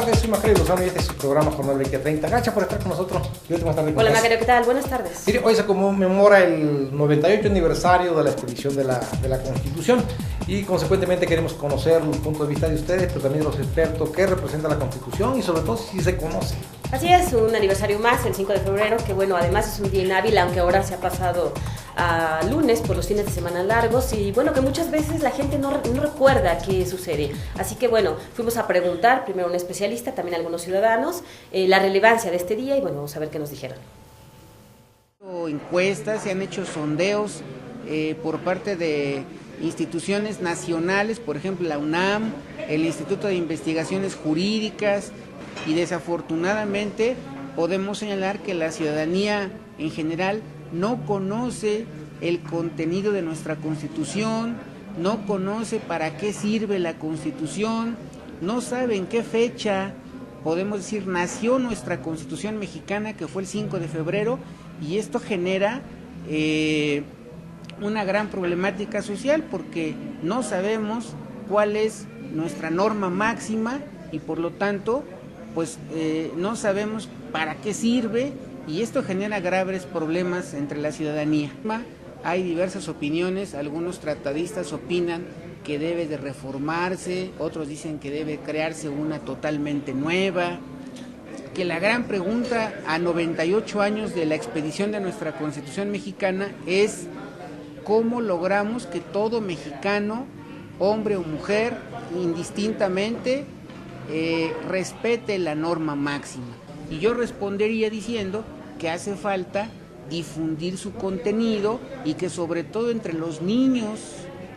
tardes, soy Macario Lozano y este es su programa Jornal 2030. Gracias por estar con nosotros. Hola Macario, ¿qué tal? Buenas tardes. Mire, hoy se conmemora el 98 aniversario de la expedición de la Constitución y consecuentemente queremos conocer el punto de vista de ustedes, pero también de los expertos, qué representa la Constitución y sobre todo si se conoce. Así es, un aniversario más, el 5 de febrero, que bueno, además es un día inhábil, aunque ahora se ha pasado a lunes por los fines de semana largos y bueno, que muchas veces la gente no recuerda qué sucede. Así que bueno, fuimos a preguntar, primero a un especialista, también a algunos ciudadanos, la relevancia de este día y bueno, vamos a ver qué nos dijeron. Encuestas, se han hecho sondeos por parte de instituciones nacionales, por ejemplo la UNAM, el Instituto de Investigaciones Jurídicas, y desafortunadamente podemos señalar que la ciudadanía en general no conoce el contenido de nuestra Constitución, no conoce para qué sirve la Constitución, no sabe en qué fecha, podemos decir, nació nuestra Constitución mexicana, que fue el 5 de febrero, y esto genera una gran problemática social porque no sabemos cuál es nuestra norma máxima y por lo tanto pues no sabemos para qué sirve y esto genera graves problemas entre la ciudadanía. Hay diversas opiniones, algunos tratadistas opinan que debe de reformarse, otros dicen que debe crearse una totalmente nueva, que la gran pregunta a 98 años de la expedición de nuestra Constitución mexicana es cómo logramos que todo mexicano, hombre o mujer, indistintamente, respete la norma máxima. Y yo respondería diciendo que hace falta difundir su contenido y que sobre todo entre los niños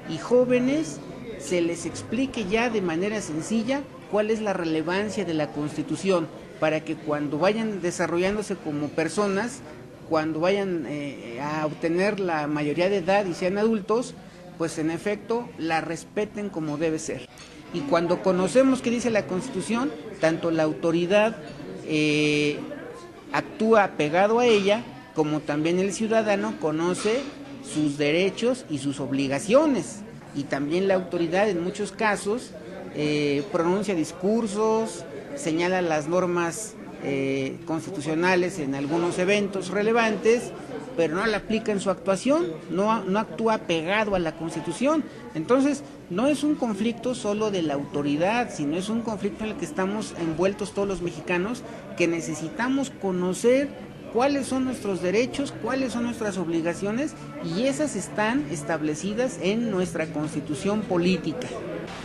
y jóvenes se les explique ya de manera sencilla cuál es la relevancia de la Constitución para que cuando vayan desarrollándose como personas, cuando vayan a obtener la mayoría de edad y sean adultos, pues en efecto la respeten como debe ser. Y cuando conocemos qué dice la Constitución, tanto la autoridad actúa pegado a ella, como también el ciudadano conoce sus derechos y sus obligaciones. Y también la autoridad en muchos casos pronuncia discursos, señala las normas constitucionales en algunos eventos relevantes, pero no la aplica en su actuación, no actúa pegado a la Constitución. Entonces, no es un conflicto solo de la autoridad, sino es un conflicto en el que estamos envueltos todos los mexicanos, que necesitamos conocer cuáles son nuestros derechos, cuáles son nuestras obligaciones, y esas están establecidas en nuestra Constitución política.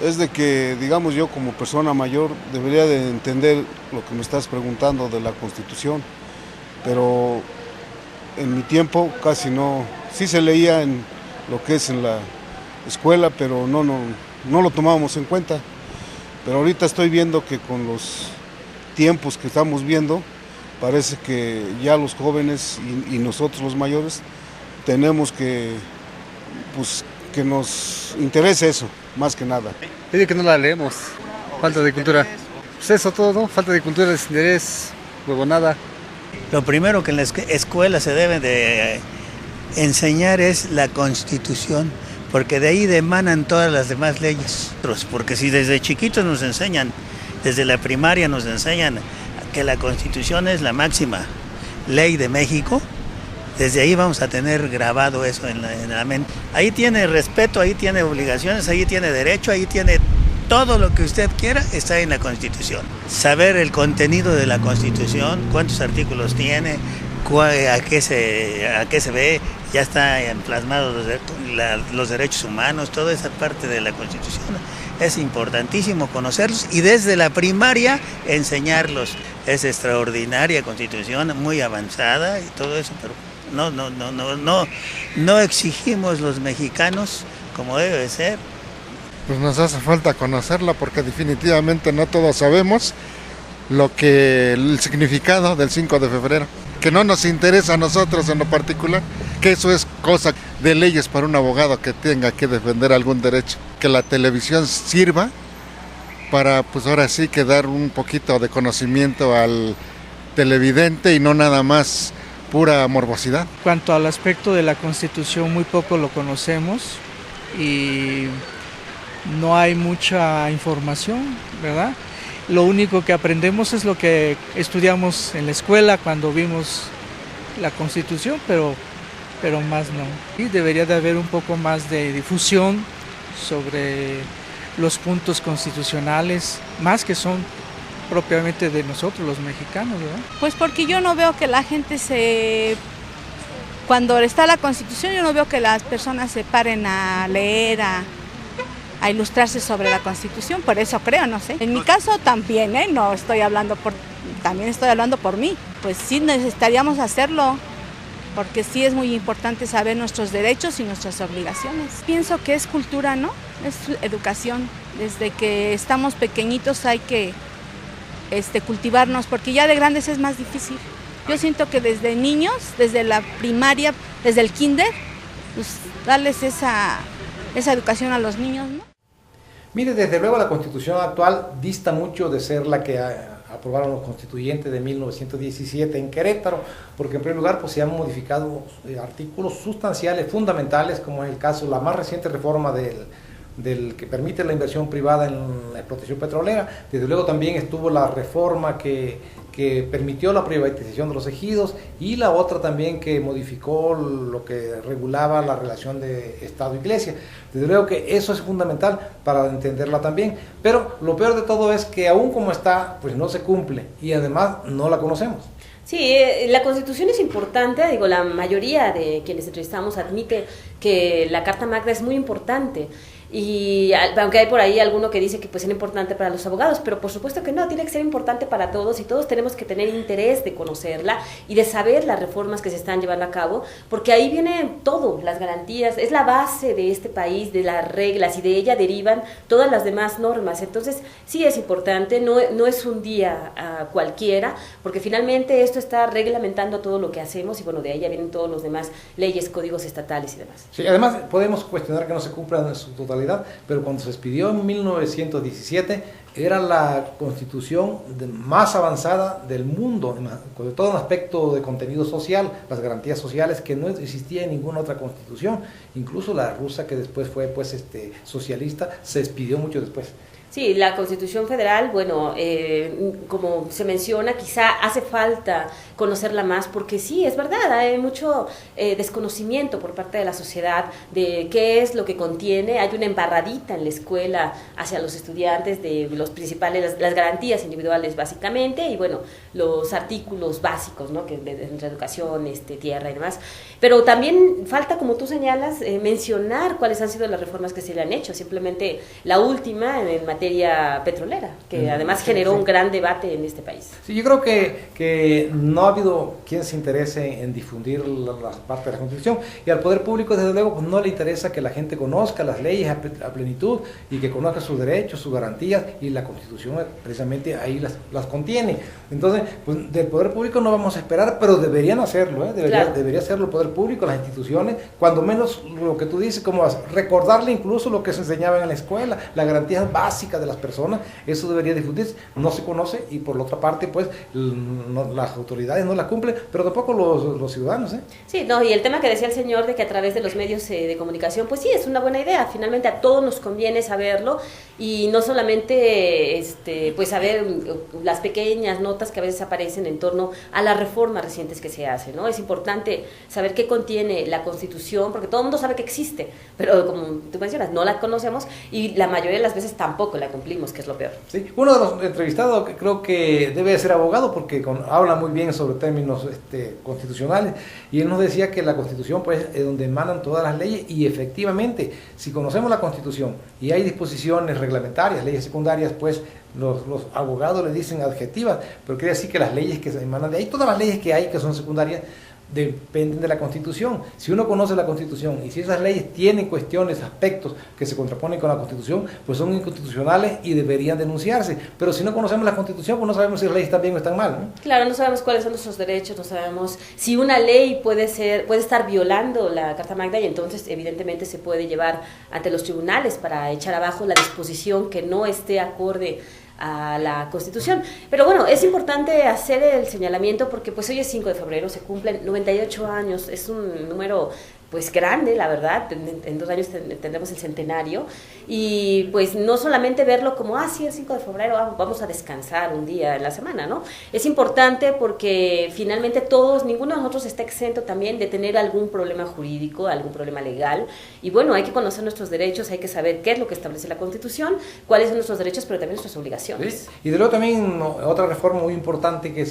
Es de que, digamos, yo como persona mayor debería de entender lo que me estás preguntando de la Constitución, pero en mi tiempo casi no, sí se leía en lo que es en la escuela, pero no lo tomábamos en cuenta. Pero ahorita estoy viendo que con los tiempos que estamos viendo, parece que ya los jóvenes y nosotros los mayores tenemos que, pues, que nos interese eso, más que nada. Es que no la leemos, falta de cultura. Pues eso todo, ¿no? Falta de cultura, desinterés, huevonada. Lo primero que en la escuela se debe de enseñar es la Constitución, porque de ahí emanan todas las demás leyes. Porque si desde chiquitos nos enseñan, desde la primaria nos enseñan que la Constitución es la máxima ley de México, desde ahí vamos a tener grabado eso en la mente. Ahí tiene respeto, ahí tiene obligaciones, ahí tiene derecho, ahí tiene todo lo que usted quiera, está en la Constitución. Saber el contenido de la Constitución, cuántos artículos tiene, a qué se ve, ya está plasmado los derechos humanos, toda esa parte de la Constitución. Es importantísimo conocerlos y desde la primaria enseñarlos. Es extraordinaria Constitución, muy avanzada y todo eso, pero no exigimos los mexicanos como debe de ser. Pues nos hace falta conocerla porque definitivamente no todos sabemos el significado del 5 de febrero, que no nos interesa a nosotros en lo particular, que eso es cosa de leyes para un abogado que tenga que defender algún derecho, que la televisión sirva para, pues ahora sí, que dar un poquito de conocimiento al televidente y no nada más pura morbosidad. Cuanto al aspecto de la Constitución, muy poco lo conocemos y no hay mucha información, ¿verdad? Lo único que aprendemos es lo que estudiamos en la escuela cuando vimos la Constitución, pero más no. Y debería de haber un poco más de difusión sobre los puntos constitucionales, más que son propiamente de nosotros los mexicanos, ¿verdad? Pues porque yo no veo que la gente cuando está la Constitución, yo no veo que las personas se paren a leer, a ilustrarse sobre la Constitución, por eso creo, no sé. En mi caso también, no estoy hablando también estoy hablando por mí. Pues sí necesitaríamos hacerlo, porque sí es muy importante saber nuestros derechos y nuestras obligaciones. Pienso que es cultura, ¿no? Es educación. Desde que estamos pequeñitos hay que cultivarnos, porque ya de grandes es más difícil. Yo siento que desde niños, desde la primaria, desde el kinder, pues darles esa educación a los niños, ¿no? Mire, desde luego la Constitución actual dista mucho de ser la que aprobaron los constituyentes de 1917 en Querétaro, porque en primer lugar pues se han modificado artículos sustanciales, fundamentales, como es el caso, la más reciente reforma del que permite la inversión privada en la explotación petrolera. Desde luego también estuvo la reforma que permitió la privatización de los ejidos, y la otra también que modificó lo que regulaba la relación de Estado-Iglesia. Desde luego que eso es fundamental para entenderla también, pero lo peor de todo es que aún como está, pues no se cumple, y además no la conocemos. Sí, la Constitución es importante, digo, la mayoría de quienes entrevistamos admite que la Carta Magna es muy importante. Y aunque hay por ahí alguno que dice que pues es importante para los abogados, pero por supuesto que no, tiene que ser importante para todos, y todos tenemos que tener interés de conocerla y de saber las reformas que se están llevando a cabo, porque ahí viene todo, las garantías, es la base de este país, de las reglas, y de ella derivan todas las demás normas. Entonces sí es importante, no es un día cualquiera, porque finalmente esto está reglamentando todo lo que hacemos, y bueno, de ahí ya vienen todos los demás leyes, códigos estatales y demás. Sí, además podemos cuestionar que no se cumplan en su totalidad, pero cuando se expidió en 1917 era la constitución más avanzada del mundo, con todo un aspecto de contenido social, las garantías sociales, que no existía en ninguna otra constitución. Incluso la rusa, que después fue pues socialista, se expidió mucho después. Sí, la Constitución Federal, bueno, como se menciona, quizá hace falta conocerla más, porque sí, es verdad, hay mucho desconocimiento por parte de la sociedad de qué es lo que contiene. Hay una embarradita en la escuela hacia los estudiantes de los principales, las garantías individuales básicamente, y bueno, los artículos básicos, ¿no?, que entre educación, tierra y demás. Pero también falta, como tú señalas, mencionar cuáles han sido las reformas que se le han hecho. Simplemente la última en materia petrolera, que además generó un gran debate en este país. Sí, yo creo que no ha habido quien se interese en difundir la parte de la Constitución, y al poder público desde luego pues no le interesa que la gente conozca las leyes a plenitud, y que conozca sus derechos, sus garantías, y la Constitución precisamente ahí las contiene. Entonces, pues del poder público no vamos a esperar, pero deberían hacerlo, debería hacerlo el poder público, las instituciones, cuando menos lo que tú dices, como recordarle incluso lo que se enseñaba en la escuela, las garantías básicas de las personas. Eso debería difundirse. No se conoce, y por la otra parte pues las autoridades no la cumplen, pero tampoco los ciudadanos. Sí, no, y el tema que decía el señor de que a través de los medios de comunicación, pues sí, es una buena idea. Finalmente a todos nos conviene saberlo, y no solamente pues saber las pequeñas notas que a veces aparecen en torno a las reformas recientes que se hacen, ¿no? Es importante saber qué contiene la Constitución, porque todo el mundo sabe que existe, pero como tú mencionas, no la conocemos, y la mayoría de las veces tampoco la cumplimos, que es lo peor. Sí, uno de los entrevistados que creo que debe ser abogado, porque habla muy bien sobre términos constitucionales, y él nos decía que la Constitución pues es donde emanan todas las leyes, y efectivamente, si conocemos la Constitución y hay disposiciones reglamentarias, leyes secundarias, pues los abogados le dicen adjetivas, pero quiere decir que las leyes que se emanan de ahí, todas las leyes que hay que son secundarias, dependen de la Constitución. Si uno conoce la Constitución, y si esas leyes tienen cuestiones, aspectos que se contraponen con la Constitución, pues son inconstitucionales y deberían denunciarse. Pero si no conocemos la Constitución, pues no sabemos si las leyes están bien o están mal, ¿no? Claro, no sabemos cuáles son nuestros derechos, no sabemos si una ley puede estar violando la Carta Magna, y entonces evidentemente se puede llevar ante los tribunales para echar abajo la disposición que no esté acorde a la Constitución. Pero bueno, es importante hacer el señalamiento, porque pues hoy es 5 de febrero, se cumplen 98 años, es un número pues grande, la verdad. En 2 años tendremos el centenario, y pues no solamente verlo como, sí, el 5 de febrero vamos a descansar un día en la semana, ¿no? Es importante porque finalmente ninguno de nosotros está exento también de tener algún problema jurídico, algún problema legal, y bueno, hay que conocer nuestros derechos, hay que saber qué es lo que establece la Constitución, cuáles son nuestros derechos, pero también nuestras obligaciones. ¿Sí? Y de luego también otra reforma muy importante que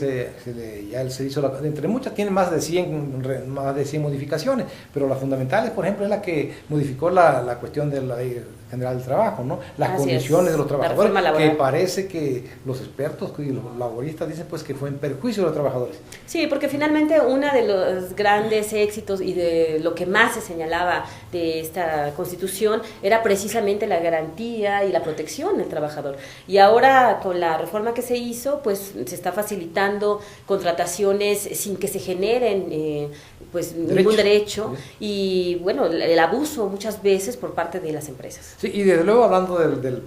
ya se hizo, entre muchas tiene más de 100 modificaciones, pero las fundamentales, por ejemplo, es la que modificó la cuestión de la Ley General del Trabajo, ¿no? Las condiciones de los trabajadores, que parece que los expertos y los laboristas dicen pues que fue en perjuicio de los trabajadores. Sí, porque finalmente uno de los grandes éxitos y de lo que más se señalaba de esta Constitución era precisamente la garantía y la protección del trabajador. Y ahora con la reforma que se hizo, pues se está facilitando contrataciones sin que se generen pues ningún derecho, y bueno, el abuso muchas veces por parte de las empresas. Sí, y desde luego hablando en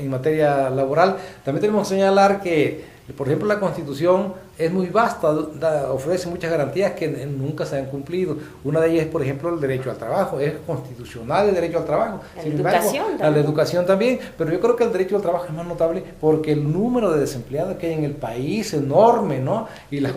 materia laboral, también tenemos que señalar que, por ejemplo, la Constitución es muy vasta, ofrece muchas garantías que nunca se han cumplido. Una de ellas es, por ejemplo, el derecho al trabajo, es constitucional el derecho al trabajo. Sin embargo, la educación también, pero yo creo que el derecho al trabajo es más notable porque el número de desempleados que hay en el país es enorme, ¿no? Y las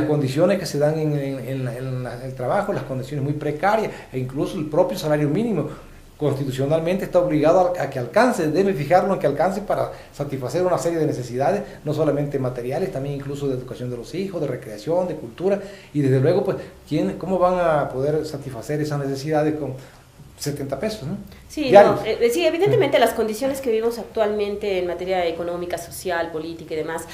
condiciones que se dan en el trabajo, las condiciones muy precarias, e incluso el propio salario mínimo, constitucionalmente está obligado a que alcance, debe fijarlo en que alcance para satisfacer una serie de necesidades, no solamente materiales, también incluso de educación de los hijos, de recreación, de cultura, y desde luego, pues, ¿cómo van a poder satisfacer esas necesidades con 70 pesos, ¿no? Sí, sí, evidentemente las condiciones que vivimos actualmente en materia económica, social, política y demás,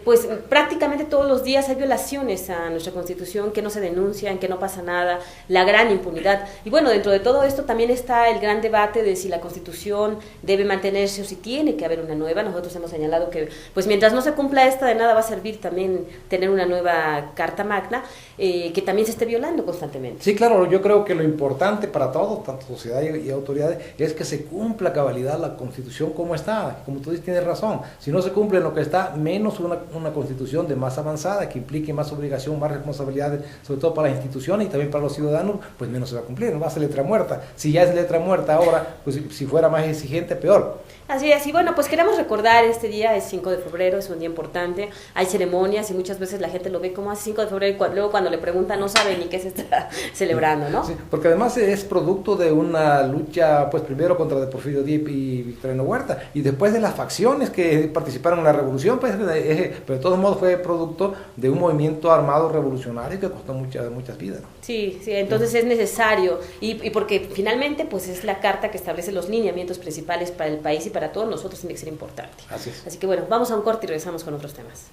pues prácticamente todos los días hay violaciones a nuestra Constitución que no se denuncian, que no pasa nada, la gran impunidad. Y bueno, dentro de todo esto también está el gran debate de si la Constitución debe mantenerse o si tiene que haber una nueva. Nosotros hemos señalado que pues mientras no se cumpla esta, de nada va a servir también tener una nueva Carta Magna que también se esté violando constantemente. Sí, claro, yo creo que lo importante para todos, tanto sociedad y autoridades, es que se cumpla a cabalidad la Constitución como está. Como tú dices, tienes razón, si no se cumple en lo que está, menos una Constitución de más avanzada, que implique más obligación, más responsabilidades, sobre todo para las instituciones y también para los ciudadanos, pues menos se va a cumplir, no va a ser letra muerta. Si ya es letra muerta ahora, pues si fuera más exigente, peor. Así es, y bueno, pues queremos recordar este día, es 5 de febrero, es un día importante, hay ceremonias y muchas veces la gente lo ve como 5 de febrero y luego cuando le preguntan no sabe ni qué se está celebrando, ¿no? Sí, porque además es producto de una lucha, pues primero contra de Porfirio Díaz y Victoriano Huerta, y después de las facciones que participaron en la revolución, pues, pero de todos modos fue producto de un movimiento armado revolucionario que costó muchas vidas, ¿no? Sí, entonces es necesario, y porque finalmente pues es la carta que establece los lineamientos principales para el país y para todos nosotros, tiene que ser importante. Así es. Así que bueno, vamos a un corte y regresamos con otros temas.